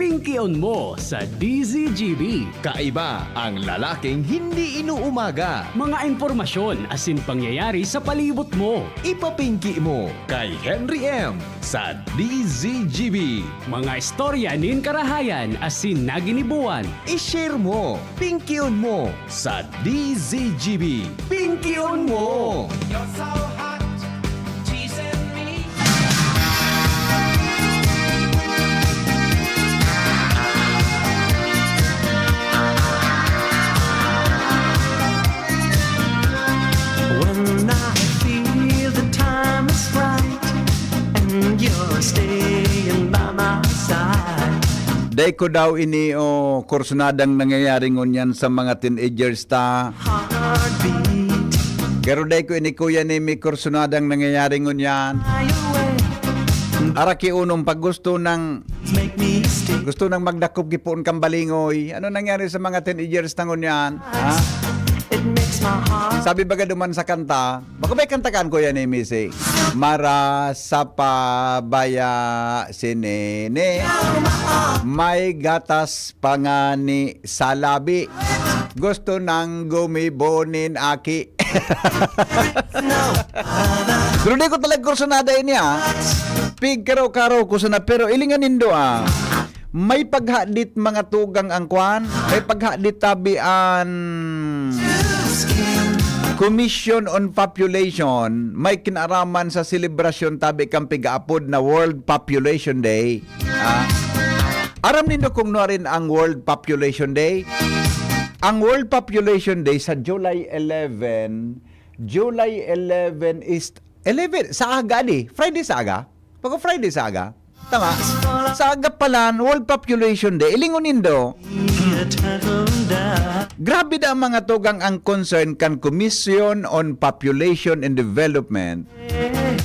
Pinky-on mo sa DZGB. Kaiba ang lalaking hindi inuumaga. Mga informasyon asin pangyayari sa palibot mo. Ipapinki mo kay Henry M. sa DZGB. Mga istorya nin karahayan asin naginibuan. I-share mo, pinky-on mo sa DZGB. Pinky-on mo! You're so hot, teasing me. When I feel the time is right and you're staying by my side. Day ko daw ini o kursunadang nangyayari ngunyan sa mga teenagers ta. Heartbeat, Pero day ko ini kuya ni may kursunadang nangyayari ngunyan. fly away, Araki unong pag gusto ng magdakop gipon kang balingoy. Ano nangyari sa mga teenagers na ngunyan? Ha? it makes my heart Sabi baga duman sa kanta, baka may kantakan kuya ni Missy. Mara sa pabaya si Nene, may gatas pangani sa labi. Gusto nang gumibonin aki. Pero di ko talaga kursunada ini Pig karaw-karaw ko sana pero ilinganin do May paghadit mga tugang ang kwan, may paghadit tabian Commission on Population, may kinaraman sa selebrasyon tabi kang pigaapod na World Population Day. Aram nindo kung rin ang World Population Day? Ang World Population Day sa July 11 is 11 sa aga di. Friday sa aga. Pag Friday sa aga. Tama. Sa aga pala World Population Day. Ilingon nindo. Grabe da mga tugang ang concern kan Commission on Population and Development.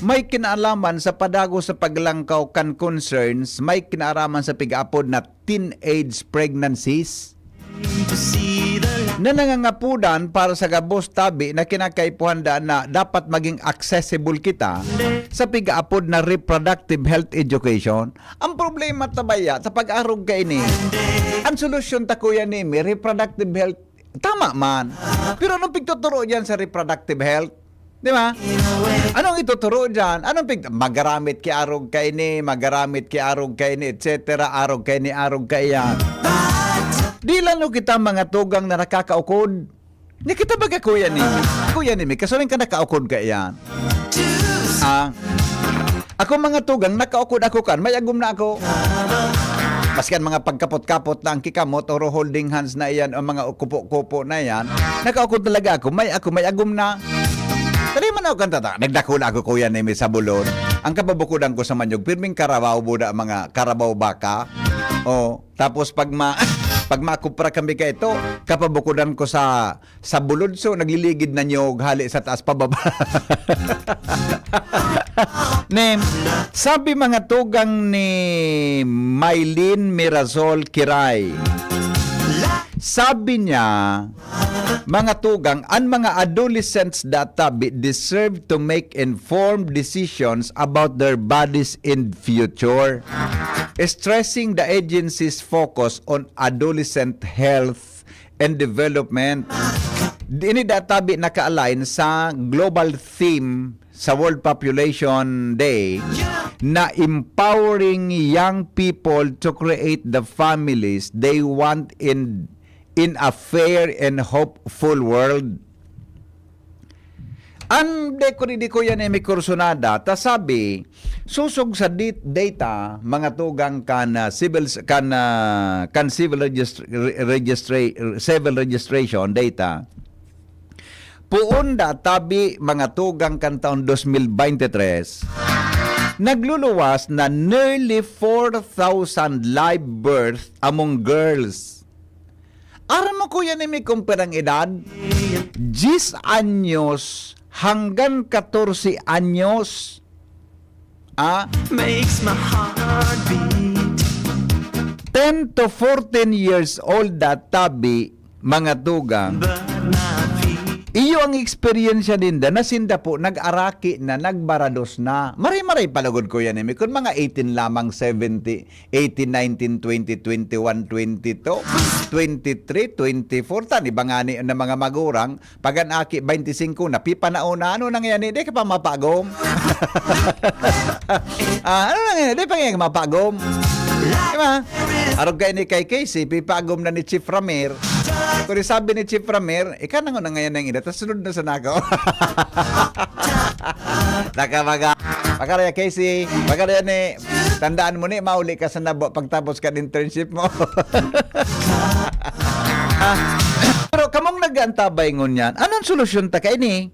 May kinalaman sa padago sa paglangkaw kan concerns, may kinaraman sa pig-apod na teenage pregnancies. to see the Na nangangapudan para sa gabos tabi na kinakaipuhanda na dapat maging accessible kita sa pig-apod na reproductive health education. Ang problema tabaya sa pag-arog ka ini, ang solusyon ta kuya ni reproductive health, tama man. Pero anong pigtuturo dyan sa reproductive health? Di ba? Anong ituturo dyan? Magaramit ki arog ka ini, etc. Arog ka ini, arog ka iyan. Di lalo kita mga tugang na nakakaukod. Ni kita baga kuya ni. Kuya ni, kasunin ka nakaukod ka iyan. Ako mga tugang, nakaukod ako kan, may agum na ako. Maskan mga pagkapot-kapot na ang kikamot o holding hands na iyan o mga kupo-kupo na iyan, nakaukod talaga ako, may agum na. Tali man ako kanta, nagdako na ako kuya ni sa bulon. Ang kababukudan ko sa manyog, pirming karabaw buda mga karabaw baka. Tapos pag makupra kami ka ito, kapabukudan ko sa bulod, so nagliligid na nyog hali sa taas pababa. Sabi mga tugang ni Maylin Mirazol Kiray, sabi niya, mga tugang, ang mga adolescents data deserve to make informed decisions about their bodies in future, stressing the agency's focus on adolescent health and development. Ini databi naka-align sa global theme sa World Population Day na empowering young people to create the families they want in a fair and hopeful world. Ang di ko yan ay may kursunada, ta sabi, susog sa data, mga tugang civil registration data, puunda tabi mga tugang kan taon 2023, nagluluwas na nearly 4,000 live birth among girls. Aram mo kuya ni may kumperang edad? 10 anyos hanggang 14 anyos. makes my heart beat. 10 to 14 years old na tabi, mga tugang, But my feet Iyo ang experience ninda na sinda po nag-araki na, nagbarados na. Maray-maray palagod ko yan. Kung mga 18 lamang, 70, 18, 19, 20, 21, 22, 23, 24, tani ba nga ni na mga magurang, pag ang aki 25 na, pipa na una, ano nangyayari? Di ka pa mapagom. Ano nangyayari? Di pa nga mapagom. Diba? Arog kayo ni kay Casey, pipagom na ni Chief Ramir. Kung sabi ni Chief Ramir, ika na nga ngayon ng ina, tapos sunod na sa nako. Nakamaga. Pakaraya Casey, pakaraya ni, tandaan mo ni, mauli ka sa nabo pagtapos ka ng internship mo. Pero kamong nag-antabay ngon yan, anong solusyon ta kay ni?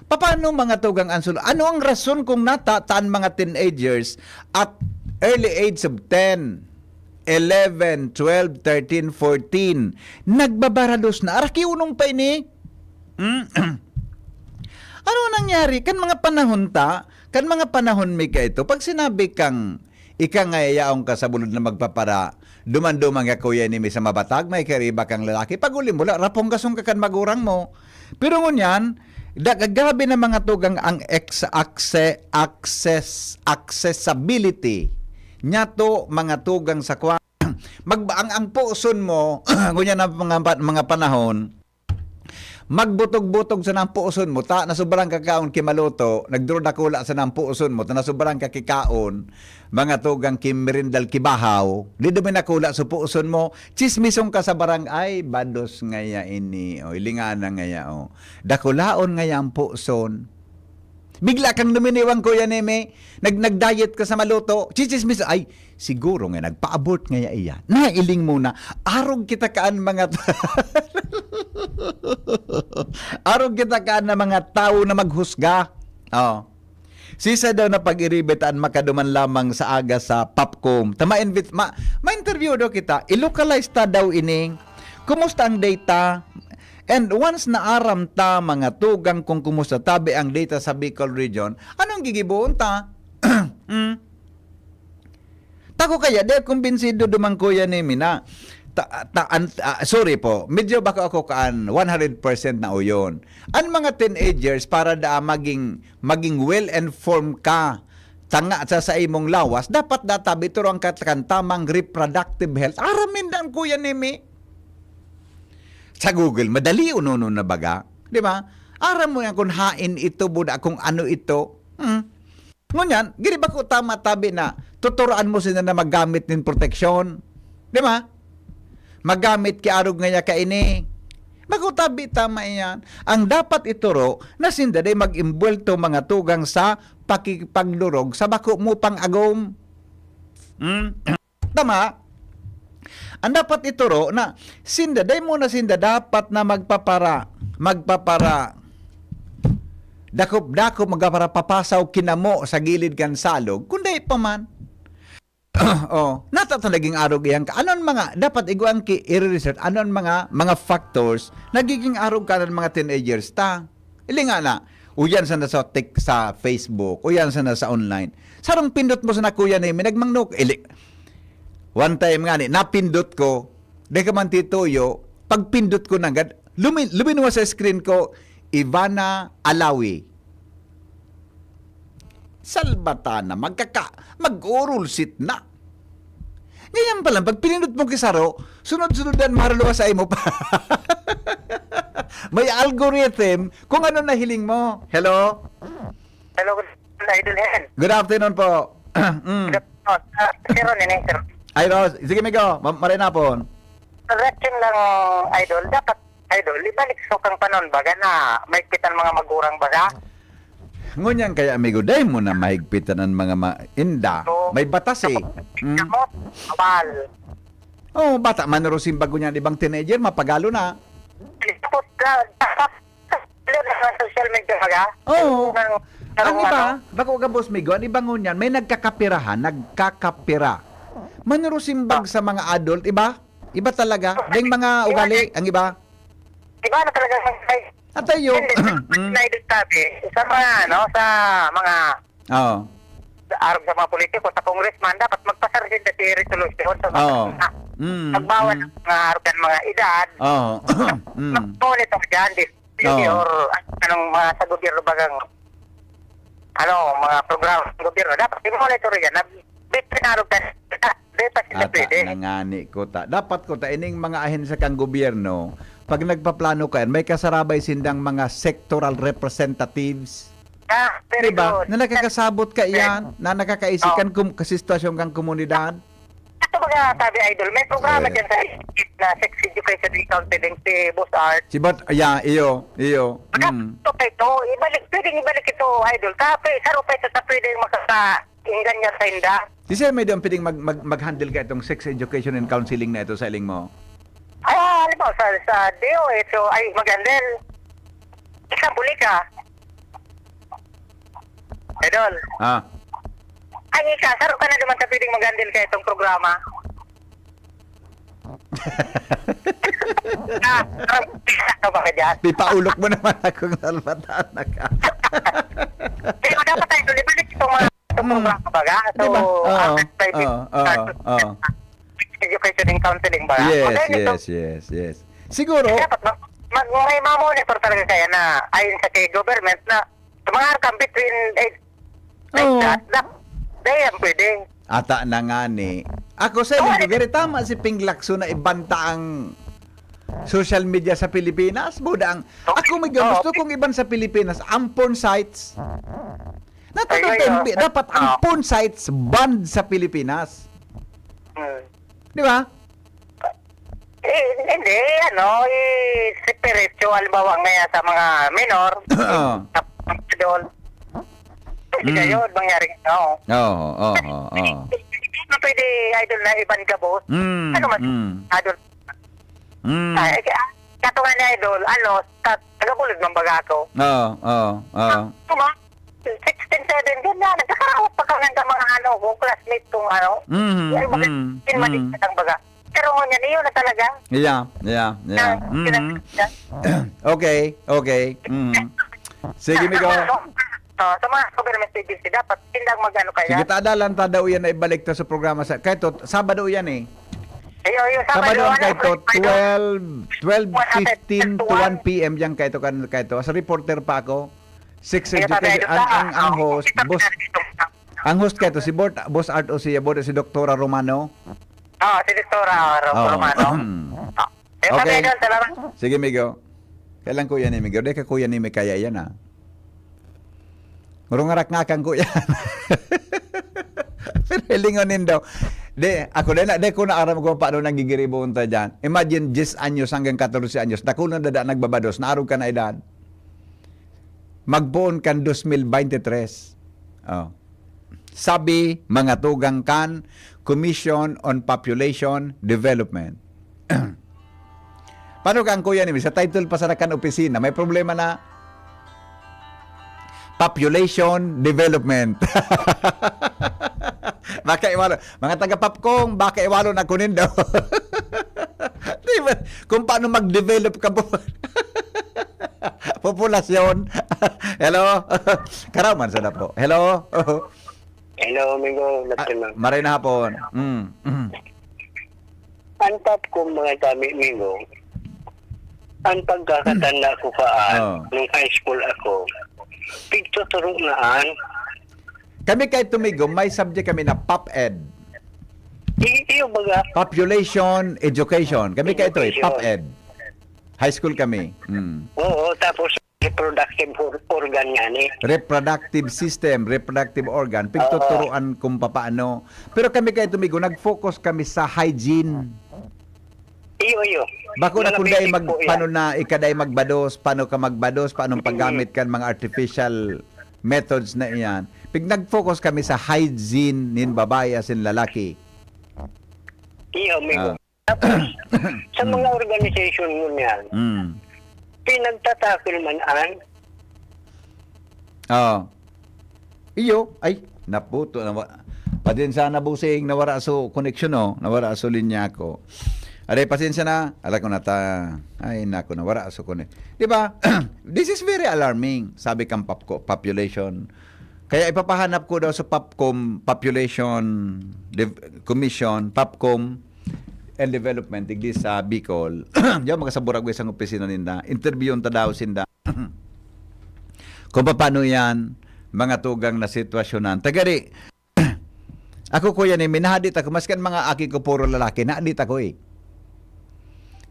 Paano mga tugang ang solusyon? Ano ang rason kung natataan mga teenagers at early age of 10, 11, 12, 13, 14, nagbabarados na. Araki unong pa ini. Ano nangyari? Kan mga panahon kan mga panahon may ka ito, pag sinabi kang ikangayayaong ka sa bulod na magpapara, duman-dumang ka kuya ni sa mabatag, may kariba kang lalaki, pag uli mula, rapong kasong kakan magurang mo. Pero ngunyan, grabe na mga tugang ang accessibility nya to mga tugang sa kwa. Ang puson mo, ngunyan na mga panahon, magbutog-butog sa nang puuson mo, ta na sobrang kakaon kimaluto, nagdrodakula sa nang puuson mo, ta na sobrang kakikaon, mga tugang kimirindal kibahaw, di dumi nakula sa puuson mo, chismisong ka sa barang, ay, bados ngaya ini, o, ilingana ngaya, o. Dakulaon ngaya ang puuson. Bigla kang luminiwang kuya neme, nag-diet ka sa maluto, chismis, ay, siguro nga, nagpa-abort ngaya iya. Nailing muna, arog kita kaan mga arog kita kaan na mga tao na maghusga. Oh. Sisa daw na pag-iribitaan makaduman lamang sa aga sa Popcom. Ma-interview daw kita, i-localize ta daw ining, kumusta ang data? And once na aram ta mga tugang kung kumusta tabi ang data sa Bicol region, anong gigibuon ta? Tako kaya, de kumbinsido dumang kuya ni Mina. Sorry po, medyo baka ako kaan 100% na uyon. Ang mga teenagers para da maging well-informed ka tanga sa imong lawas, dapat databi turo ang tamang reproductive health. Aramin dan kuya ni Mi. Sa Google, madali uno na baga. Di ba? Aram mo yan kung hain ito, buda, kung ano ito. Ngunyan, giri ba ko tama tabi na tuturuan mo sila na maggamit ng proteksyon? Di ba? Magamit ki arog nga ka ini. Magutabi tama yan. Ang dapat ituro na sinda day mag-imbwelto mga tugang sa pakipaglurog sa bako mo pang agom. Tama? Ang dapat ituro na sinda day mo na sinda dapat na magpapara dakop magpapara papasaw kinamo sa gilid kan salog kundi pa man. Natatalaging arog yan ka. Anon mga dapat iguan ki i-research anon mga factors nagiging arog ka ng mga teenagers ta. Ili nga na uyan sa na sa Facebook, uyan sa na sa online. Sarong pindot mo sa nakuya na nagmangnok one time nga ni, napindot ko, di ka man tituyo, pagpindot ko na agad, luminwa sa screen ko, Ivana Alawi. Salbatana, mag-oral sit na. Ngayon pa lang, pag pinindot mo kisaro, sunod-sunodan maraluwa sa imo pa. May algorithm kung ano na hiling mo. Hello? Hello, Idol Hen. Good afternoon po. Sir, nene, sir. Ay, Ros, sige Migo, marinapon. Correction lang, Idol. Dapat, Idol, ibalik so kang panon baga na may pitan mga magurang baga. Ngunyan kaya amigo, dahil mo na mahigpitan ng mga inda. So, May batas eh. Kamot, abal. Oh, bata man rosin bago niyan ibang teenager, mapagalo na. Tapos, sa social media baga. Oo. Ang iba, ano, bako ka boss Migo, ang ibang ngunyan, may nagkakapira. Manurosimbag sa mga adult, iba? Iba talaga. Ding mga ugali, ang iba. Iba na talaga At tayo. Idol tabi, sa mga, no, sa mga Oo. arog sa mga politiko, sa congressman, dapat magpasar din si resolution sa Oo. mga pagbawal ng mga arog ng mga edad. Oo. Magpunit ang dyan, Oo. or anong mga sa gobyerno bagang mga programa ng gobyerno, dapat i-monitor yan na pinarog ka data sila Ata, pwede. nangani ko ta. Dapat ko ta, ining mga ahensya kang gobyerno, pag nagpaplano ka yan, may kasarabay sindang mga sectoral representatives. Very Diba? good. Na nakakasabot ka iyan, na nakakaisikan ka sitwasyon kang komunidad. Ito mga sabi idol, may programa Eh. dyan sa isip na sex education and counseling si Boss Art. Si Bat, iyo. Mm. Ito, pwedeng ibalik ito, idol. Kape, saro pa ito sa pwedeng makaka-inggan niya sa inda. Si Sir, may doon pwedeng mag-handle ka itong sex education and counseling na ito sa iling mo? Ano ba, sa DOH, so ay mag-handle. Isang puli ka. Idol, Ah. ay ika, saro ka na naman sa pwedeng mag-handle ka itong programa. Ano ba ka dyan? Pipaulok mo naman akong nalmataan na ka. Pero dapat tayo, ibalik itong mga programa baga. So, Diba? Oo, private oo. education and counseling ba? Yes. Siguro, Dapat may mamonitor talaga kaya na ayon sa kay government na tumangarap between like Oo. that. Dayan pwede. ata na nga ni. Ako sa iling very tama si Ping Lacson na ibanta ang social media sa Pilipinas. Budang, ako may gusto kong iban sa Pilipinas, ang porn sites. Dapat ang porn sites banned sa Pilipinas. Di ba? Hindi, spiritual bawa ngaya sa mga minor. Oo. Doon. Hindi kayo, mangyari ito. Oo. Ano pwede, idol, na iban ka, boss? Ano man, idol? Katungan na, idol, tagabulog ng baga ako. Oo. Tuma, 16-7, ganyan, nagkakarawat pa ka ng mga kung classmate kong pinmalikat ang baga. Pero ngunyan, iyo na talaga. Yeah. Okay. Sige, Migo. Sa mga government agency, dapat tindang mag-ano kaya. Sige, tadalan daw yan na ibalik ta sa programa. Kahit to, Sabado yan eh. Iyo, Sabado ang kahit to, 12:15 to 1 p.m. yan kahit to. As a reporter pa ako, 6 education, ang host, ang host kahit to, si Boss Art o si Dr. Romano. Si Dr. Romano. Okay. Salamat. Sige, Migo. Kailan kuya ni Migo? Di ka kuya ni may kaya yan ah. Murong ngarak nga kang kuya. Pero hilingonin daw. Ako di ko na aram kung paano nagigiribon ta dyan. Imagine 10 anyos hanggang 14 anyos. Nakunan na nagbabados. Naarog ka na edad. Magbuon kan 2023. Sabi, mga tugang kan, Commission on Population Development. Paano ka ang kuya ni Sa title pa sa kan opisina, may problema na population development. Baka iwalo. Mga taga-Papkong, baka iwalo na kunin daw. Diba? Kung paano mag-develop ka po. Populasyon. Hello? Karaman sa po. Hello? Hello, Mingo. Maray na hapon. Ang top kong mga dami, Mingo, ang pagkakatanda ko nung high school ako, pigtuturungaan. Kami kay Tumigo, may subject kami na PopEd. Iyo baga? Population Education. Kami kay ito PopEd. High school kami. Oo, tapos reproductive organ yan eh. Reproductive system, reproductive organ. Pigtuturuan kung paano. Pero kami kay Tumigo, nag-focus kami sa hygiene. Iyo. Bako na Mga kung dahil basic po yan. paano na ikaday magbados, paano ka magbados, paano paggamit kan mga artificial methods na iyan. Pag nag-focus kami sa hygiene nin babae as in lalaki. Iyo, Mingo. Tapos, sa mga organization mo niyan, pinagtatakil man Iyo, ay, naputo. Padin sana busing, nawara so connection nawara so linya ko. Aray, pasensya na. Alam ko na ay, naku, nawara so connect. Diba? This is very alarming, sabi kang population. Kaya ipapahanap ko daw sa Popcom Population Commission, Popcom, and Development digdi sa Bicol. Diyan magasaburag sa opisina ninda. Interview ta daw sinda. Kung paano yan mga tugang na sitwasyonan. Tagari, ako kuya ni minahadit ako maskan mga aki ko puro lalaki, naadit ako eh.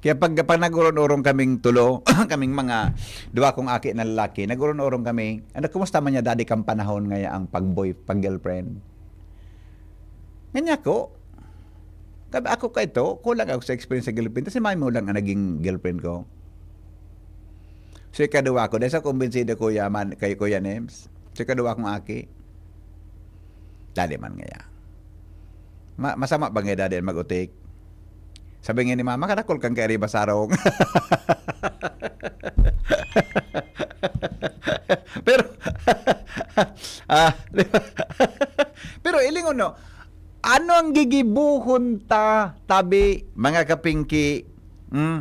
Kaya pag nagurong-urong kaming tulo, kaming mga duwa kong aki na lalaki, nagurong-urong kami, ano, kumusta man niya dati kang panahon ngaya ang pag-girlfriend? Nganya ko, ako ka ito, kulang ako sa experience sa girlfriend, kasi may mo lang ang naging girlfriend ko. So, ikaduwa ko, dahil sa kumbinsido kuya man, kay Kuya Nems, so, ikaduwa kong aki, dali man ngaya. Masama ba nga dadi mag-utik? Sabi nga ni mama, kadakol kang kay Riba Sarong. Pero, pero ilingon no, ano ang gigibuhon ta, tabi, mga kapingki?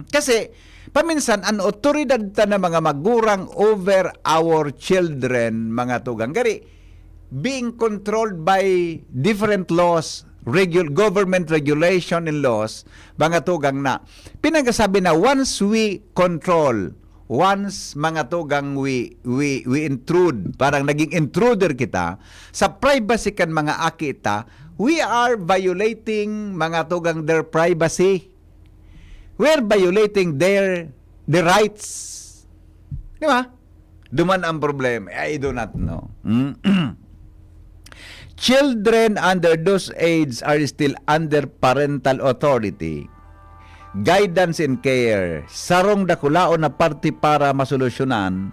Kasi, paminsan, ang otoridad ta na mga magurang over our children, mga tugang, gari, being controlled by different laws, government regulation and laws, mga tugang na pinagasabi na once we control, once mga tugang we intrude, parang naging intruder kita sa privacy kan mga akita, we are violating mga tugang their privacy. We are violating the rights. Di ba? Duman ang problema. I do not know. Children under those age are still under parental authority, guidance and care. Sarong dakulaon na parte para masolusyonan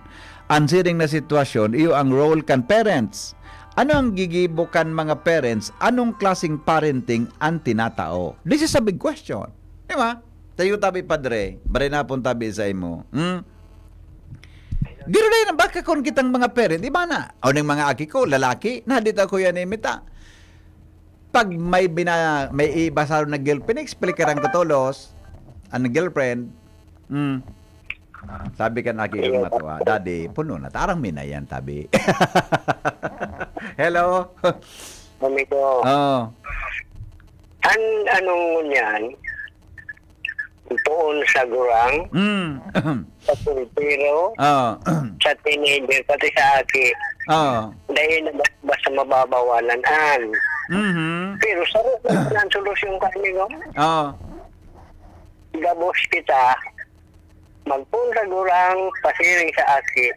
ang siring na sitwasyon, iyo ang role kan parents. Ano ang gigibukan mga parents? Anong klaseng parenting ang tinatao? This is a big question. Di ba? Tayo tabi padre, bare na pun tabi sa imo. Giro na baka kon kitang mga parent, di ba na? O ng mga aki ko, lalaki, nadita ko yan imita. Pag may iba sa na girlfriend, explikaran ko tolos, ang girlfriend, sabi ka na aki yung matawa, daddy, puno na, tarang mina yan, tabi. Hello? Amigo, Oh. anong yan? Tuon sa gurang, sa pulpiro, sa teenager, pati sa aki. Dahil na basta mababawalan. Pero sa rin ang solusyon kami, no? Gabos kita, magpunta gurang, pasiring sa aki.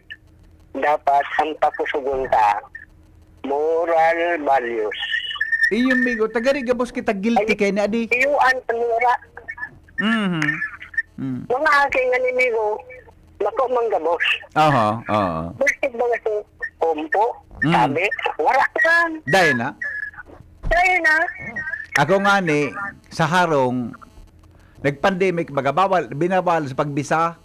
Dapat ang pakusugon ka, moral values. Iyong migo, tagari gabos kita guilty kay na di. Iyuan panura. Mga aking animigo, lako manggabos. Bakit ba nga sa kumpo? Sabi, wala ka. Dahil na? Dahil na. Ako nga ni, sa harong, nag-pandemic, binawal sa pagbisa.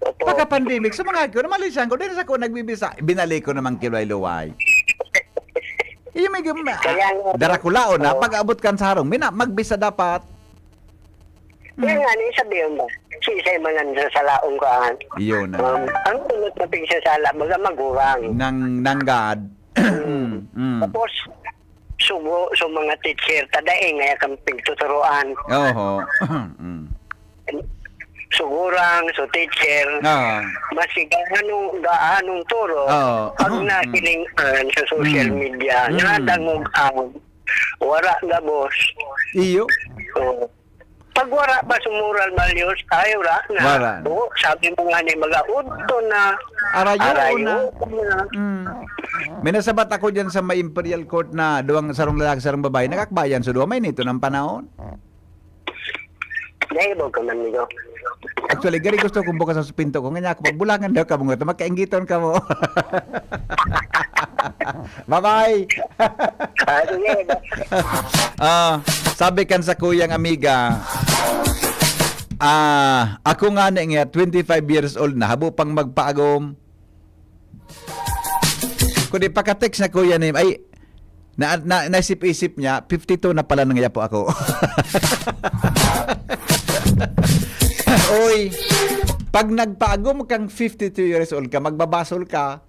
Opo. Pagka-pandemic, sa mga ko, namalisan ko, dahil sa ko nagbibisa, binalik ko naman kilay-luway. Iyo may darakulaon na, pag-abot kan sa harong, magbisa dapat. Kaya nga, sabihin mo, sisay manan sa salaong kaan. Iyon na. Ang tulot na ping sa sala, baga magurang. Nang God. Tapos, so mga teacher, tadaing, ngaya kang pigtuturuan. Oho. Sugurang, so teacher, masig gaanong turo, pag nakilingan sa social media, nadangog ang wara gabos. Iyo? So, pag wara ba sumural values, ayaw na. Wara. So, sabi mo nga ni mag-audto na. Arayo na. Minasabat ako dyan sa may Imperial Court na duwang sarong lalaki, sarong babae, nakakbayan so duwa may nito ng panahon. Naibog ka man nito. Actually, gari gusto kong bukas sa pinto ko. Nga ako, pagbulangan daw ka mo. Magkaingiton ka mo. Bye-bye! Sabi kan sa kuyang amiga, ako nga na nga, 25 years old na, habo pang magpaagom. Kundi pagka-text na kuya ni, ay, naisip-isip niya, 52 na pala nangyaya po ako. Oy, pag nagpaagom kang 52 years old ka, magbabasol ka,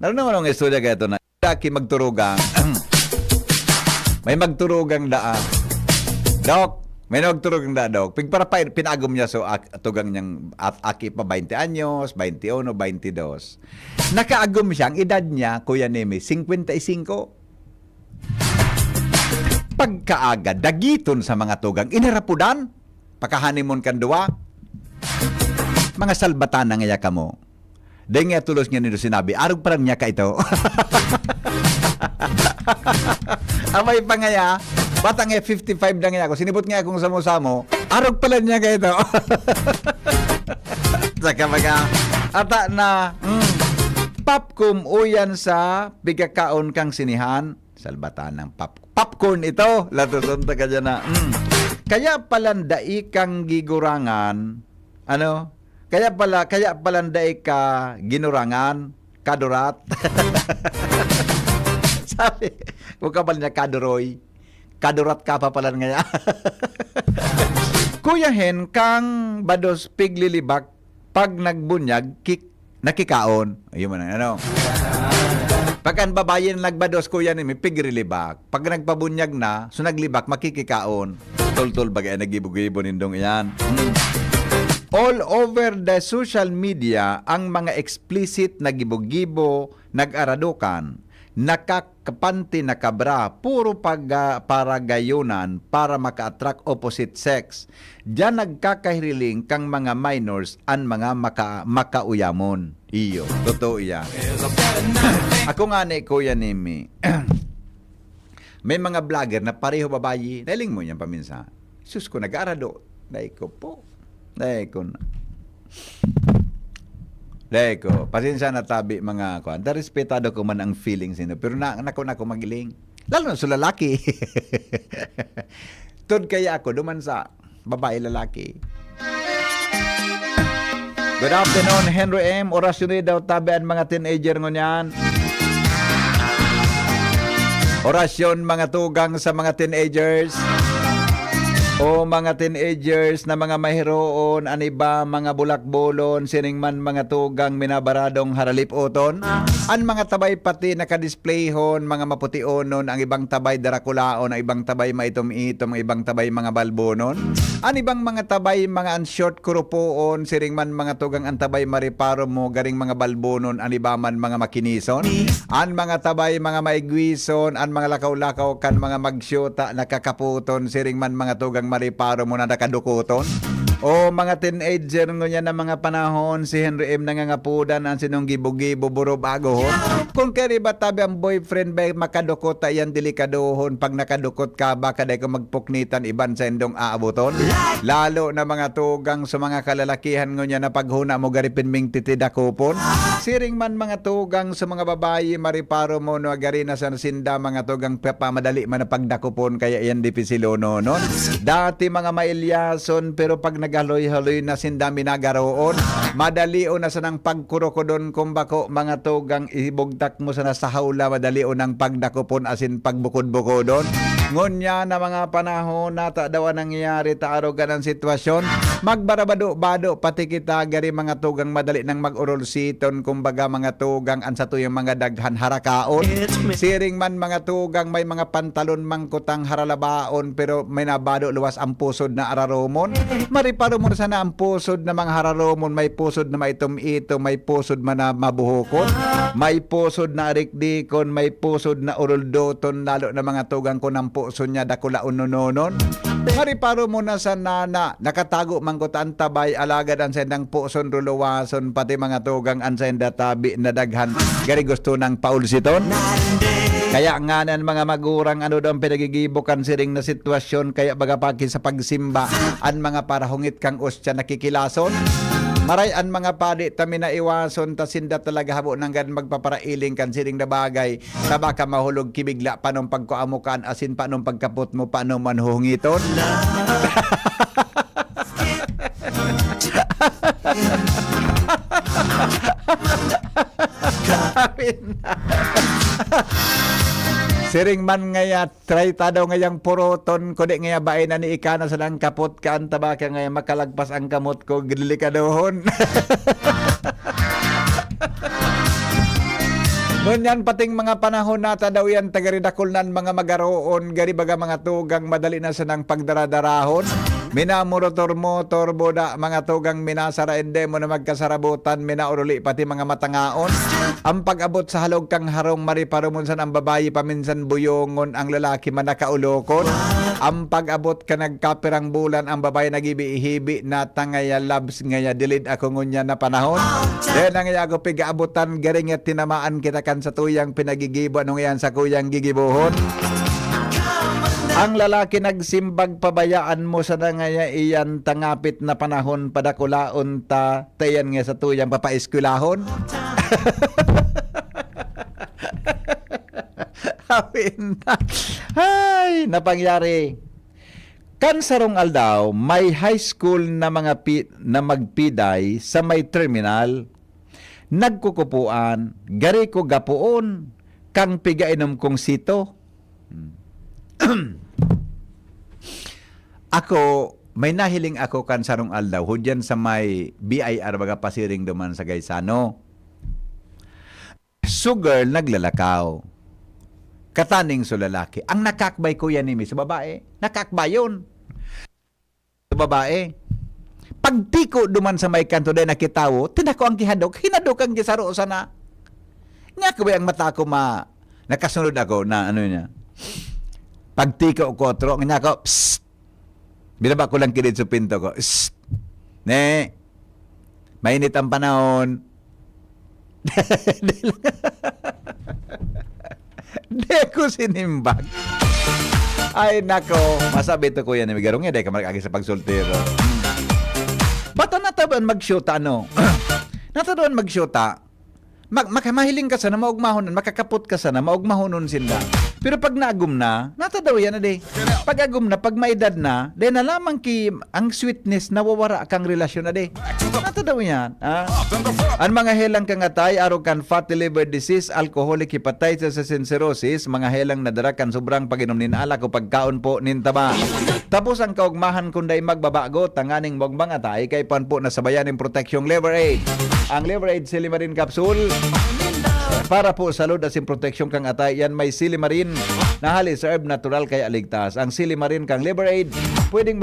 naroon ng istorya ka ito na, daki magturugang, may magturugang daan. Dok, May nagturog ng dadog. Pigpara pa pinagom niya so tugang niyang aki pa 20 anyos, 21, 22. Nakaagom siya, ang edad niya, Kuya Nemi, 55. Pagkaaga, dagiton sa mga tugang, inarapudan, pakahanimon kan duwa, mga salbatan na ngaya ka mo. Dahil nga tulos nga nito sinabi, arog parang niya ka ito. Amay pa ngaya, batang 55 na nga ako, sinibot nga akong samo-samo, arog pala niya ka ito. Saka mga, ata na, popcorn uyan sa bigakaon kang sinihan, salbatan ng popcorn ito, latusunta ka dyan na, kaya palandai kang gigurangan, ano, kaya palandai ka ginurangan, kadurat. Sabi, huwag ka pala niya kaduroy. Kadurat ka pa pala nga. Kuya Hen, kang bados piglilibak, pag nagbunyag, nakikaon. Ayun mo na, ano. Pagkan babayin nagbados, Kuya Hen, may pigrilibak. Pag nagpabunyag na, so naglibak, makikikaon. Tol-tol bagay, nagibog-ibon nindong yan. All over the social media, ang mga explicit na gibo-gibo, nag-aradukan, nakakapanti na kabra, puro para gayunan, para maka-attract opposite sex. Diyan nagkakahiriling kang mga minors ang mga makauyamon. Iyo, totoo yan. Ako nga ni Kuya Nemi, may mga vlogger na pareho babayi, nailing mo yan paminsan. Sus ko, nag-arado. Dahil ko po. Leko, pasensya na tabi mga kuan. Respetado ko man ang feelings nino, pero nako magiling. Lalo na sa lalaki. Tod kaya ako duman sa babae lalaki. Good afternoon, Henry M. Orasyon daw tabi ang mga teenager ngunyan. Orasyon mga tugang sa mga teenagers. O mga teenagers na mga mahiroon, aniba mga bulakbolon, sining man mga tugang minabaradong haralipoton, an mga tabay pati nakadisplayhon, mga maputionon, ang ibang tabay darakulaon, ang ibang tabay maitom-itom, ang ibang tabay mga balbonon, an ibang mga tabay mga anshort kurupoon, sining man mga tugang an tabay mariparo mo, garing mga balbonon, an iba man mga makinison, an mga tabay mga maigwison, an mga lakaw-lakaw kan mga magsyota, nakakaputon, siring man mga tugang mariparo mo na nakadukuton. O mga teenager ngunyan na mga panahon, si Henry M. nangangapudan ang sinong gibo-gibo buro bago hon. Kung kaya ba tabi ang boyfriend ba makadukot yan delikadohon, pag nakadukot ka baka day ko magpuknitan iban sa indong aabuton. Lalo na mga tugang sa mga kalalakihan ngunyan na paghuna mo garipin ming titidakupon. Siring man mga tugang sa mga babayi mariparo mo no agari na sa sinda mga tugang pamadali man na pagdakupon kaya yan dipisilo no. Dati mga mailyason pero pag nagaloy-haloy na sindami nagaroon, madalio na sa nang pagkurokodon kumbako mga tugang ibugtak mo sa nasahawla, madalio ng pagdakupon asin pagbukod-bukodon. Ngunya na mga panahon na daw nangyayari taaro ganang sitwasyon, magbarabado-bado pati kita gari mga tugang madali nang mag-urol siton kumbaga mga tugang ansa to yung mga daghan harakaon. Siring man mga tugang may mga pantalon mangkutang haralabaon pero may nabado luwas ang pusod na araromon. Mariparo mo sana ang pusod na mga hararomon, may pusod na maitom-ito, may pusod man na mabuhukon, may pusod na arikdikon, may pusod na uroldoton, lalo na mga tugang ko ng puso niya dakula ununonon. Mariparo mo na sa nana, nakatago mangkutan tabay, alagad ang sendang puson ruluwason, pati mga tugang ang senda tabi na daghan, gari gusto ng paulsiton. Kaya nga nan mga magurang ano daw ang pinagigibukan siring na sitwasyon, kaya bagapaki sa pagsimba an mga parahungit kang ustya nakikilason. Maray an mga padi tami na iwason tasinda talaga habo nang gan magpaparailing kan siring na bagay sa baka mahulog kibigla panong pagkuamukan asin panong pagkapot mo paano man hungiton. Siring man ngaya, try tadaw ngayang puroton, kundi ngaya bae na ni ikana sa lang kapot ka, antaba ka ngaya makalagpas ang kamot ko, gilili ka doon. Ngunyan pating mga panahon nata daw yan tagaridakulnan mga magaroon gari baga mga tugang madali na sa nang pagdaradarahon. Minamotor-motor boda mga tugang minasara ende mo na magkasarabutan minauruli pati mga matangaon. Ang pag-abot sa halog kang harong mariparumunsan ang babayi paminsan buyongon ang lalaki man nakaulokon. Ang pag-abot ka nagkapirang bulan ang babae nagibi-hibi na tangaya labs ngaya dilid ako ngunya na panahon. Dahil nangaya ako pigaabutan garing at tinamaan kita kan sa tuyang pinagigibo anong yan sa kuyang gigibuhon. Ang lalaki nagsimbag pabayaan mo sa nangaya iyan tangapit na panahon padakulaon ta tayan nga sa tuyang papaeskwelahon. Hawin na. Ay, napangyari. Kansarong aldaw, may high school na mga na magpiday sa may terminal. Nagkukupuan, gari ko gapuon, kang pigainom kong sito. Ako, may nahiling ako kansarong aldaw, hudyan sa may BIR baga pasiring duman sa Gaisano. Sugar naglalakaw. Kataning so lalaki. Ang nakakbay ko yan ni sa babae. Nakakbay yun. Sa babae. Pagtiko duman sa may kanto dahil nakitawo, tinako ang kihadok, hinadok ang gisaro sana. Nga ko ba ang mata ko nakasunod ako na ano niya. Pagtiko ko otro, nga ko, psst. Binaba ko lang kilid sa pinto ko, psst. Ne, mainit ang panahon. Di ko sinimbag. Ay nako, masabi to kuya ni Migarong di ka magagi sa pagsultiro. Bata nataban mag-shoota ano? Nataban mag-shoota. Makamahiling ka sana maugmahonon, makakapot ka sana maugmahonon sila. Pero pag naagum na, natadaw yan na di. Pag agum na, pag maedad na, di na lamang ang sweetness nawawara kang relasyon na di. Natadaw yan. Ang mga helang kangatay, araw kan fatty liver disease, alcoholic hepatitis, and cirrhosis, mga helang nadara kan sobrang pag-inom nin alak o pagkaon po nin taba. Tapos ang kaugmahan kunday magbabago, tanganing mogbang atay, kay pan po nasabayan ng proteksyong liver aid. Ang liver aid silimarin capsule, para po sa load asin proteksyon kang atay, yan may silimarin na halis herb natural kaya ligtas. Ang silimarin kang liver aid, pwede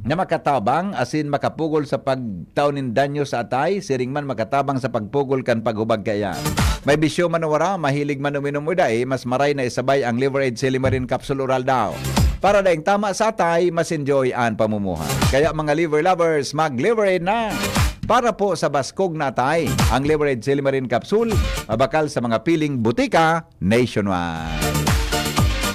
na makatabang asin makapugol sa pagtaunin danyo sa atay, siring man makatabang sa pagpugol kan paghubag kaya. May bisyo manawara, mahilig man uminom uday, mas maray na isabay ang liver aid silimarin capsule oral daw. Para daing tama sa atay, mas enjoy ang pamumuhay. Kaya mga liver lovers, mag-liver aid na! Para po sa baskog na atay, ang liver aid silimarin capsule, mabakal sa mga piling butika nationwide.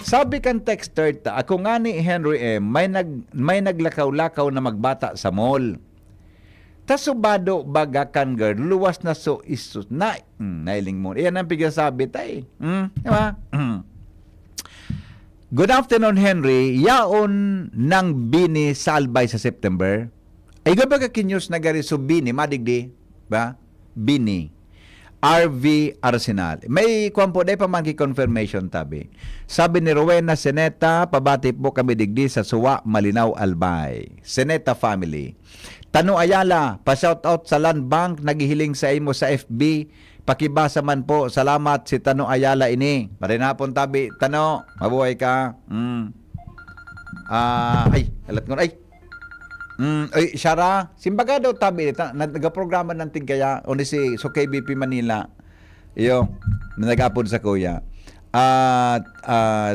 Sabi kan texter ta, ako nga ni Henry M, may naglakaw-lakaw na magbata sa mall. Tasubado baga kan girl, luwas na so isus na, nailing mo. Iyan ang pigasabi tay. Diba? Good afternoon, Henry. Yaon ng bini sa Albay sa September. Ay gabaga kinyos na gari so bini, madigdi, ba? Bini. RV Arsenal. May kwampo day pa man confirmation tabi. Sabi ni Rowena Seneta, pabati po kami digdi sa Suwa, Malinaw, Albay. Seneta family. Tano Ayala, pa-shout out sa Land Bank, nagihiling sa imo sa FB. Pakibasa man po. Salamat si Tano Ayala ini. Marinapon tabi. Tano, mabuhay ka. Ay, alat ko. Ay, Shara, simbaga daw tabi, nagaprograma natin kaya, o si so KBP Manila, iyo, nag-upload sa kuya.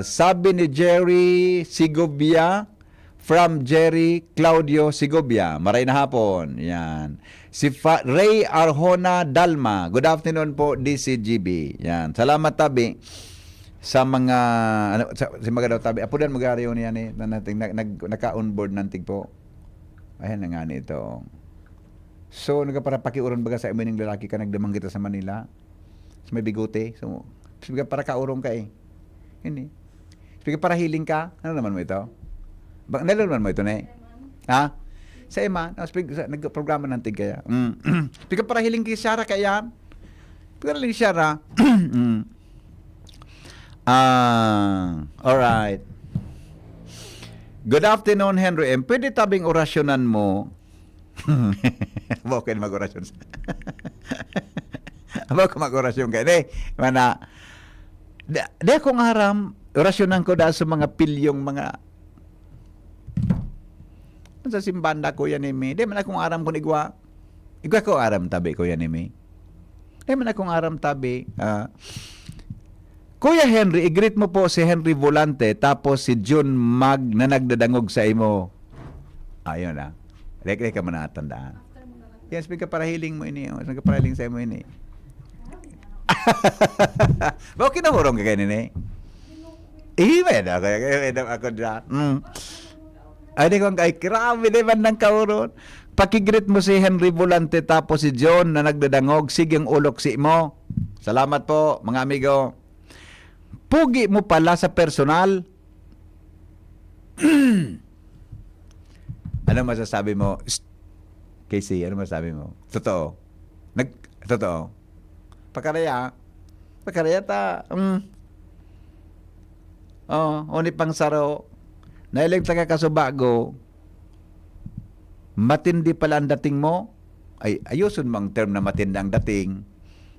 Sabi ni Jerry Sigobia, from Jerry Claudio Sigobia, maray na hapon, yan. Si Ray Arjona Dalma, good afternoon po, DCGB, yan. Salamat tabi sa mga, simbaga daw tabi, apudan mag-ariyo niyan naka-onboard nantig po. Ayan na nga nito. So, para pakiuron baga sa imo ng lalaki ka nagdamang kita sa Manila. Sa may bigote. So, para kaurong ka eh. Hindi. Para hiling ka. Ano naman mo ito? Nalaman mo ito na eh? Ha? Sa ima. Nag-programa ng tig kaya. Para hiling kay Shara kaya. Para hiling Shara. Alright. Good afternoon, Henry M. Pwede tabing orasyonan mo. Okay, mag-orasyon. Aba ko mag-orasyon kayo. Mana, di akong haram, orasyonan ko dahil sa mga pilyong mga sa simbanda ko yan imi. Di man akong aram kung igwa. Igwa ko aram tabi ko yan imi. Di man akong aram tabi. Kuya Henry, i-greet mo po si Henry Volante tapos si John Mag na nagdadangog sa imo. Ayun na. Rek ka man natandaan. Yes, ka para healing mo ini. Ka para healing sa imo ini. Bakit kinahurong ka kayo nini? Ako dyan. Ay, di ko ang grabe naman ng kauron. Pakigreet mo si Henry Volante tapos si John na nagdadangog. Sige ang ulok si mo. Salamat po, mga amigo. Pugi mo pala sa personal. Ano masasabi mo? Casey, ano masasabi mo? Totoo. Totoo. Pakaraya ta. Oni pang saro. Nailang taga kasubago, matindi pala ang dating mo. Ay, ayusun mo ang term na matindi ang dating.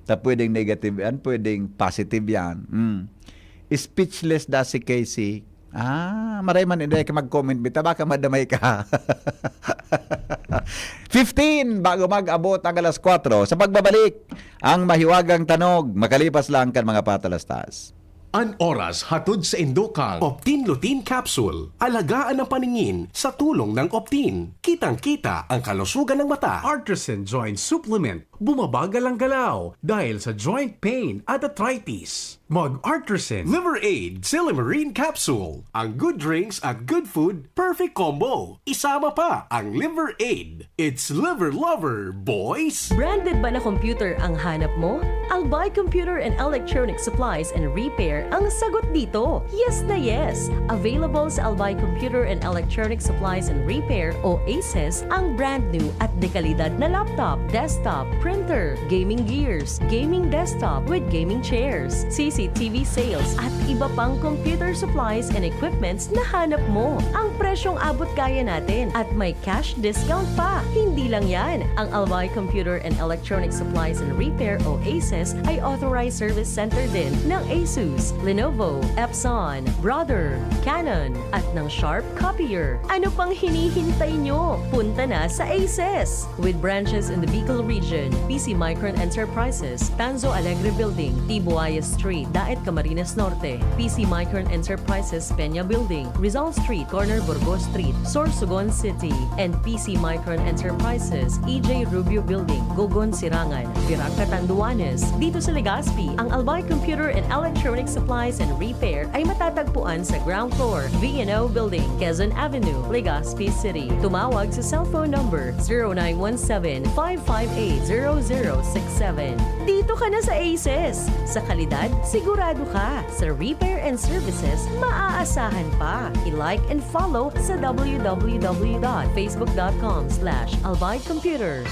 Ta pwedeng negative yan, pwedeng positive yan. Speechless da si Casey. Maray man hindi ka mag-comment bita, baka madamay ka. 15 bago mag-abot ang alas 4 sa pagbabalik ang mahiwagang tanog makalipas lang kan mga patalastas. An oras hatod sa Indokang Optin Lutein Capsule. Alagaan ang paningin sa tulong ng Optin. Kitang-kita ang kalusugan ng mata. Artisan Joint Supplement. Bumabagal ang galaw dahil sa joint pain at arthritis. Mag-Artisan Liver Aid Silimarine Capsule. Ang good drinks at good food, perfect combo. Isama pa ang Liver Aid. It's liver lover, boys! Branded ba na computer ang hanap mo? Albay Computer and Electronic Supplies and Repair ang sagot dito. Yes na yes! Available sa Albay Computer and Electronic Supplies and Repair o ACES ang brand new at dekalidad na laptop, desktop, printer, gaming gears, gaming desktop with gaming chairs, CCTV sales at iba pang computer supplies and equipments na hanap mo. Ang presyong abot kaya natin at may cash discount pa. Hindi lang yan. Ang Albay Computer and Electronic Supplies and Repair o ACES ay authorized service center din ng ASUS, Lenovo, Epson, Brother, Canon at ng Sharp Copier. Ano pang hinihintay nyo? Punta na sa ACES! With branches in the Bicol region, PC Micron Enterprises, Tanzo Alegre Building, Tibuaya Street, Daet Camarines Norte, PC Micron Enterprises, Peña Building, Rizal Street, Corner Burgos Street, Sorsogon City, and PC Micron Enterprises, EJ Rubio Building, Gogon Sirangan, Virac Catanduanes. Dito sa Legazpi, ang Albay Computer and Electronic Supplies and Repair ay matatagpuan sa ground floor, V&O Building, Quezon Avenue, Legazpi City. Tumawag sa cellphone number 0917-558-0067. Dito ka na sa ACES. Sa kalidad, sigurado ka. Sa repair and services, maaasahan pa. I-like and follow sa www.facebook.com/Albay Computer.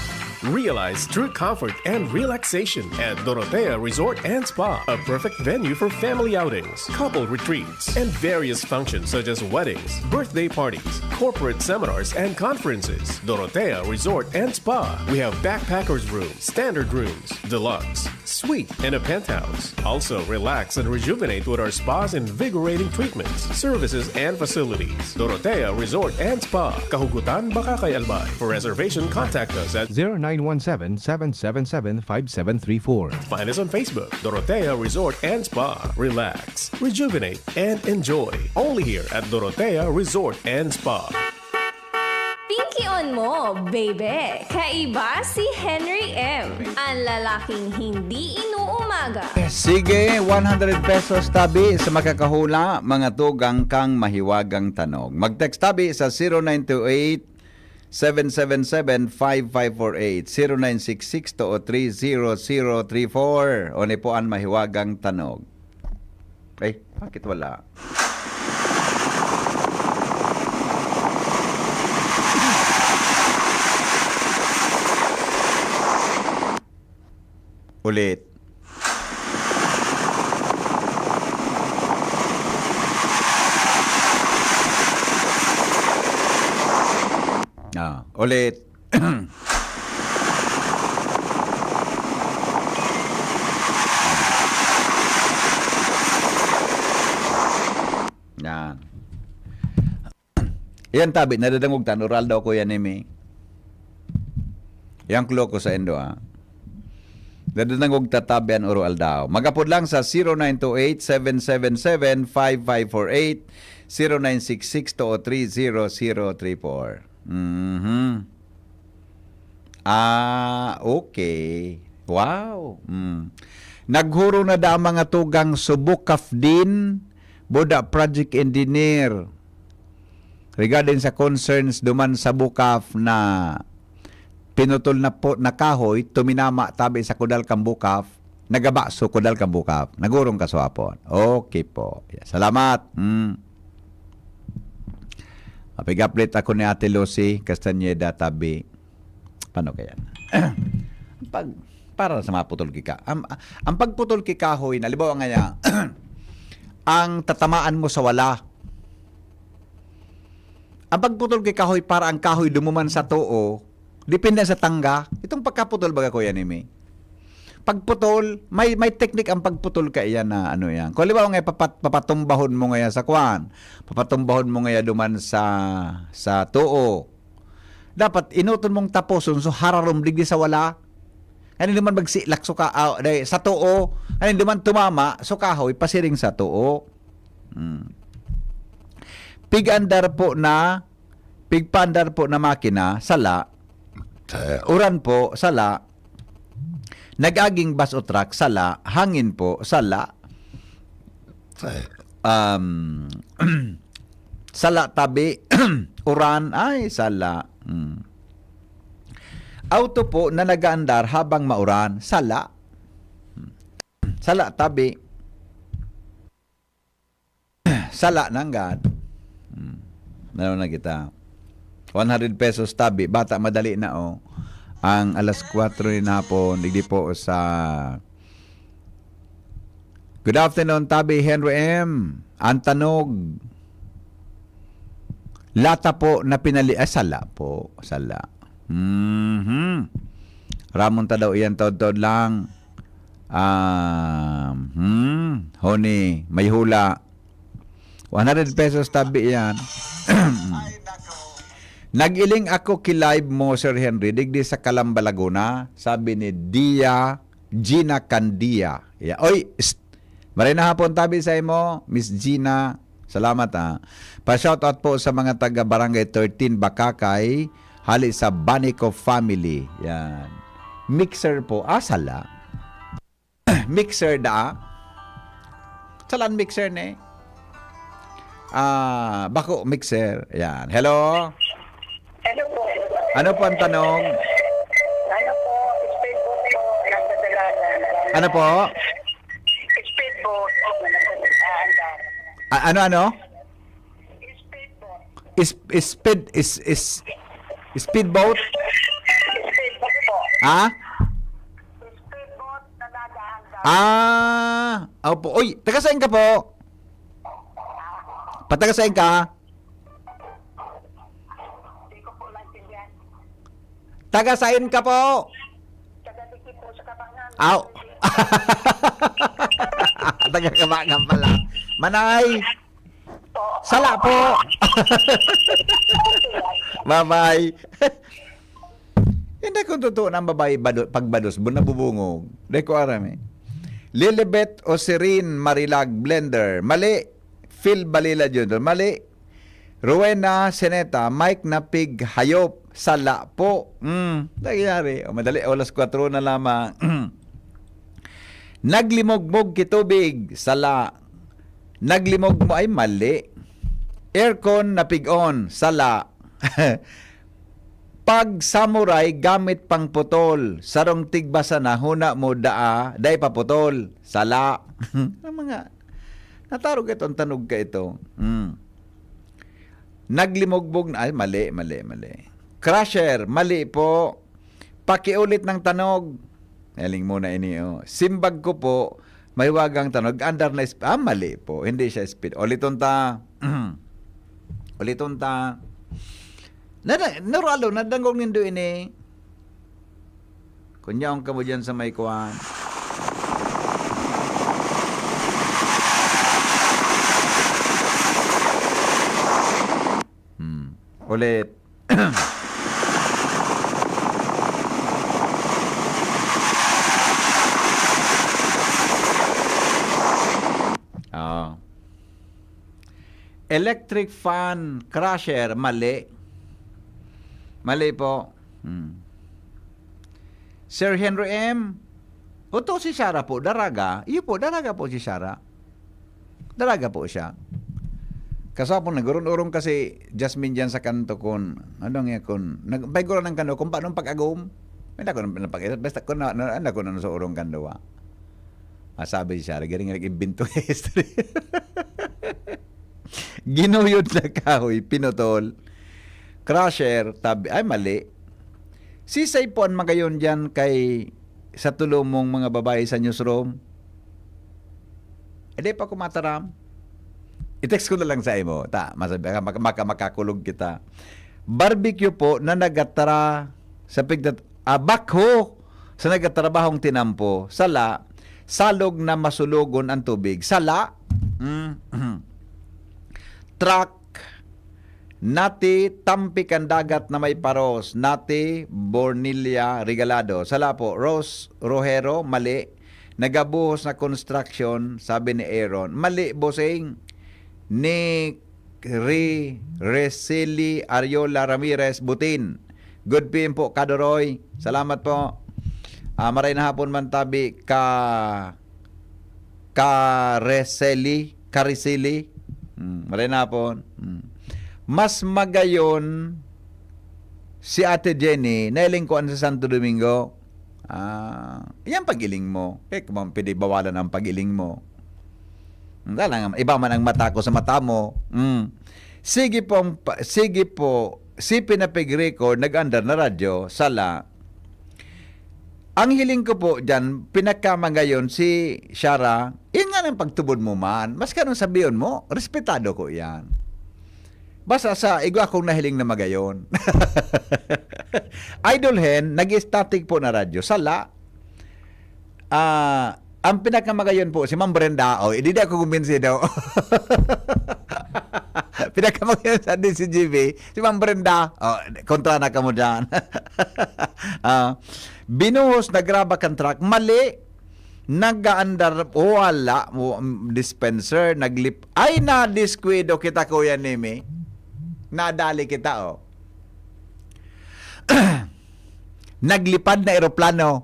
Realize true comfort and relaxation at Dorotea Resort and Spa, a perfect venue for family outings, couple retreats, and various functions such as weddings, birthday parties, corporate seminars, and conferences. Dorotea Resort and Spa. We have backpackers rooms, standard rooms, deluxe, suite, and a penthouse. Also, relax and rejuvenate with our spas and invigorating treatments, services, and facilities. Dorotea Resort and Spa, Kahugutan, Bakakay, Albay. For reservation, contact us at 0917-777-5734. Find us on Facebook, Dorotea Resort and Spa. Relax, rejuvenate, and enjoy. Only here at Dorotea Resort and Spa. Pinky on mo, baby. Kaiba si Henry M. Ang lalaking hindi inuumaga. Sige, 100 pesos tabi sa makakahula, mga tugang kang mahiwagang tanog. Mag-text tabi sa 0928-777-5548, 0966-203-0034. O po ang mahiwagang tanog. Bakit wala? Ulit. Ulit. Yan tabi, nadadangog tan, oral daw ko yan imi. Yang klo ko sa endo Nadadangog tatabi an oral daw. Magapod lang sa 0928-777-5548, 0966-203-0034. Okay. Wow. Naghuro na da mga tugang subukaf din boda project engineer regarding sa concerns duman sa bukaf na pinutol na po na kahoy tuminama tabi sa kudal kang bukaf nagabaso kudal kang bukaf nagurong kaswapon. Okay po. Salamat. Mapig-update ako ni Ate Lucy Castañeda tabi. Paano kaya? Para sa maputol kika. Ang pagputol kikahoy, nalibaw nga niya, ang tatamaan mo sa wala. Ang pagputol kikahoy para ang kahoy dumuman sa too, depende sa tangga. Itong pagkaputol baga ko yan, Imi. Pagputol, may technique ang pagputol ka yan na ano yan. Kung libaw nga papatumbahon mo nga sa kwan, papatumbahon mo nga duman sa too. Dapat inuton mong taposon so hararom digdi sa wala. Ano naman magsilak so ka sa too. Ano naman tumama so kahoy pasiring sa too. Pigpandar po na makina sala. Uran po sala. Nagaging bus o truck sala, hangin po sala. Sala tabi uran ay sala. Auto po na nagaandar habang mauran, sala. Sala tabi. Sala nanggad. Meron na kita. 100 pesos tabi, bata madali na Ang alas 4 na hapon, digdi po sa Good afternoon tabi Henry M. Antanog. Lata po na sala po, sala. Ramon ta daw iyan tod lang. Honi, may hula. 100 pesos tabi yan. Nag-iling ako live mo, Sir Henry, digdi sa Calamba, Laguna. Sabi ni Gina Candia. Yeah. Oy, marina hapon tabi sa imo, Miss Gina. Salamat Pa-shoutout po sa mga taga Barangay 13 Bakakay, hali sa Banico family. Yan. Mixer po. Sala. Mixer Salan mixer ne? Bako mixer. Yan. Hello? Hello po. Ano po ang tanong? Ano po, speedboat po, nagdadalanan. Ano po? Speedboat, andar. Ano? Speedboat. Speedboat? Speedboat po. Speedboat na nagaandar. Opo. Uy, taga saan ka po? Pataga saan ka? Hindi ko po maintindihan. Taga saan ka po? Taga-diki po sa Kabangan. Taga Kabangan pala. Manay! Sala po! Bye-bye! Hindi kung totoo ng babae pagbados, nabubungog. Hindi ko aram Lilibet o Sirin Marilag Blender. Mali. Phil Balila Jr. Mali. Rowena Seneta. Mike Napig Hayop. Sala po. Nagyari. Madali. Olas 4 na lamang. Naglimogmog kitubig. Sala. Naglimog mo ay mali. Aircon napig-on. Sala. Pag samurai gamit pang putol. Sarong tigbasa na huna mo day paputol. Sala. Mga natarog itong tanog ka ito. Naglimogbog na ay mali. Crusher, mali po. Pakiulit ng tanog. Naling muna ini Simbag ko po. May wagang tanog. Andar na mali po. Hindi siya speed. Uliton ta. Naralo, nadangog nindo ini. Kunyaong ka mo dyan sa may kuwan. Ulit. Oh. Electric fan crusher, mali. Mali po. Sir Henry M. O to si Sarah po, daraga. Iyo po, daraga po si Sarah. Daraga po siya. Kasapon nagurong-urong kasi Jasmine dyan sa kanto kon. Ano nga kon? Nagpaiguran ng kanto kung paano pag-agum. Hindi ko na pag-isat. Basta ko na sa urong kanto. Sabi si Sarah, galing imbento history. Ginuyod na kahoy, pinutol. Crusher, tabi. Ay, mali. Si Saipon magayon dyan kay sa tulong mong mga babae sa newsroom. Hindi pa kumataram. I-text ko na lang sa imo. Masabi ka, makakulog kita. Barbecue po na nagatara sa bakho sa nagatrabahong tinampo. Sala, salog na masulugon ang tubig. Sala, truck, nati tampik ang dagat na may paros, nati Bornilla regalado. Sala po, Rose Rojero, mali. Nagabuhos na construction, sabi ni Aaron. Mali, bossing. Ni Resili Ariola Ramirez Butin. Good PM po, Kadoroy. Salamat po. Maray na hapon man tabi Karisili. Maray na hapon. Mas magayon si Ate Jenny na ilingkuan sa Santo Domingo. Yan pagiling mo. Kung pwede bawalan ang pagiling mo. Iba man ang mata ko sa mata mo. Sige po, si Pinapig Record, nag-under na radyo, sala. Ang hiling ko po dyan, pinakama ngayon si Shara, yun nga ng pagtubod mo man. Mas kanong sabihin mo, respetado ko yan. Basta sa igwa akong nahiling na magayon. Idol Hen, nag-static po na radyo, sala. Ang pinakamagayon po, si Ma'am Brenda, hindi ako kumbinsi daw. Pinakamagayon sa DCGV, si Ma'am Brenda, kontra na ka mo dyan. Binuhos, nagraba kang truck, mali, nag-aandar, wala, dispenser, ay na-diskwido kita, Kuya Nemi. Nadali kita, naglipad na eroplano.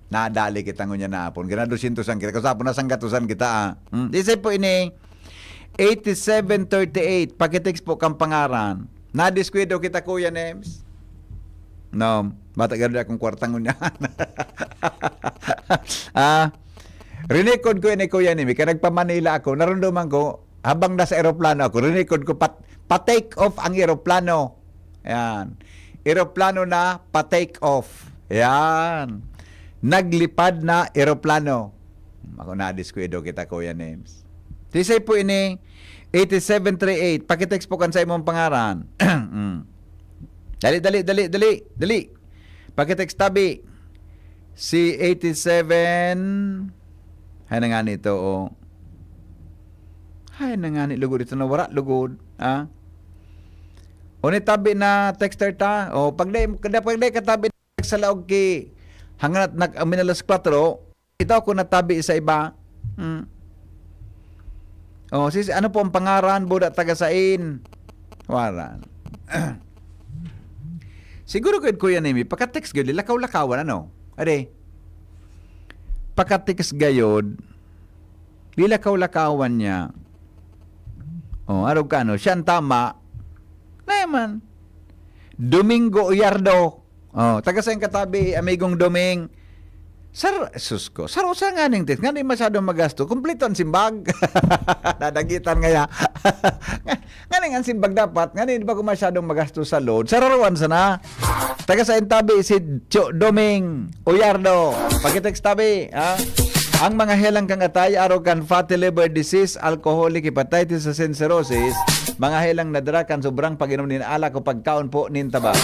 Nadali kita ngunya na hapon. Ganado 200 kita. Kasapon na sanggatusan kita. Disay po ini 8738. Pakitext po kang pangaran. Nadiskwido kita, Kuya Nems. No. Bata gano'n akong kwartang ngunya. Rinikod ko ini, Kuya Nems. Kaya nagpa-Manila ako. Narunduman ko. Habang nasa aeroplano ako. Rinikod ko. Pa-take off ang aeroplano. Yan. Aeroplano na pa-take off. Yan. Naglipad na eroplano. Ako na-diskwido kita, Kuya Names. Tisay po ini, 8738. Pakitext po kan sa imong pangaran. Dali. Pakitext tabi. Si 87... Hay na nga nito, Hay na nga ni, lugod ito na wara, lugod. O ni tabi na texter ta. Pagday katabi sa laog ki hanggang minalas 4, ito ako natabi sa iba. Ano po ang pangaran, Buda Tagasain? Waran. Siguro ko Kuya Nemi, pagka-text gayod, lakaw-lakawan, ano? Ade, pagka-text gayod, lilakaw-lakawan niya. Araw ka, no? Siya ang tama. Naman. Domingo Uyardo. Taga-sayang katabi, amigong Doming. Susko. Saro sa nga ning tit. Nga di masyadong magasto. Kompleto ang simbag. Nadagitan ngaya. Nga ning ang simbag dapat. Nga di ba kung masyadong magasto sa load. Sararuan sana. Taga-sayang tabi si Doming Uyardo. Pagkitext tabi. Ang mga helang kang atay, araw kan fatty liver disease, alcoholic hepatitis sa cirrhosis, mga helang nadra kan sobrang pag-inom nin alak o pagkaon po nin taba.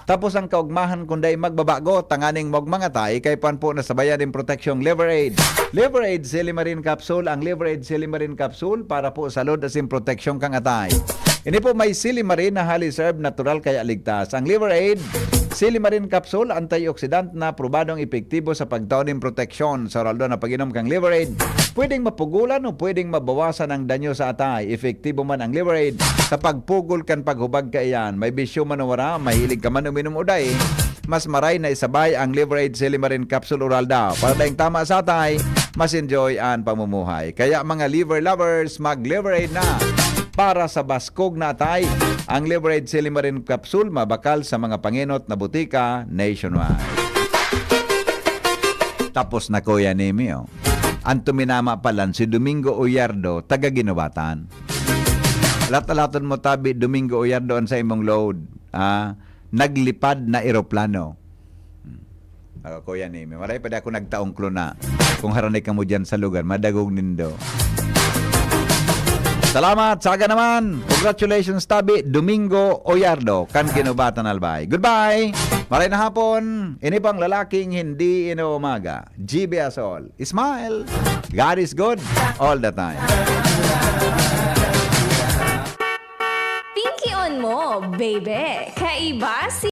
Tapos ang kaugmahan kunday magbabago, tanganing mog mga tay, kay pan po nasabayan din proteksyong Liver Aid. Liver Aid Silimarin Capsule, ang Liver Aid Silimarin Capsule para po sa load asin proteksyon kang atay. Ini po may Silimarin na highly served natural kaya ligtas. Ang Liver Aid, Silimarin Capsule, antioxidant na probadong epektibo sa pagtaunin proteksyon. Sa oral na pag-inom kang Liver Aid, pwedeng mapugulan o pwedeng mabawasan ang danyo sa atay. Epektibo man ang Liver Aid sa pagpugol kan paghubag ka iyan. May bisyo man o wala, mahilig ka man uminom uday, mas maray na isabay ang Liver Aid Silimarin Capsule Oral daw. Para tayong tama sa atay, mas enjoy ang pamumuhay. Kaya mga liver lovers, mag-Liver Aid na. Para sa baskog na atay, ang Liver Aid Silimarin Capsule mabakal sa mga panginot na butika nationwide. Tapos na Kuya Nemi, oh. Ang tuminama palan si Domingo Uyardo, taga Ginubatan. Lat-alaton mo tabi, Domingo Uyardo ang sa imong load. Naglipad na eroplano. Kuya Nemi, maray pa ako nagtaong na. Kung haranay ka mo dyan sa lugar, madagog nindo. Salamat, saga naman. Congratulations, Tabi, Domingo Oyardo, kan Ginubatan Albay. Goodbye. Maray na hapon. Ini pang lalaking hindi inuumaga. GB Asol. Smile. God is good all the time. Pinky on mo, baby. Kaiba si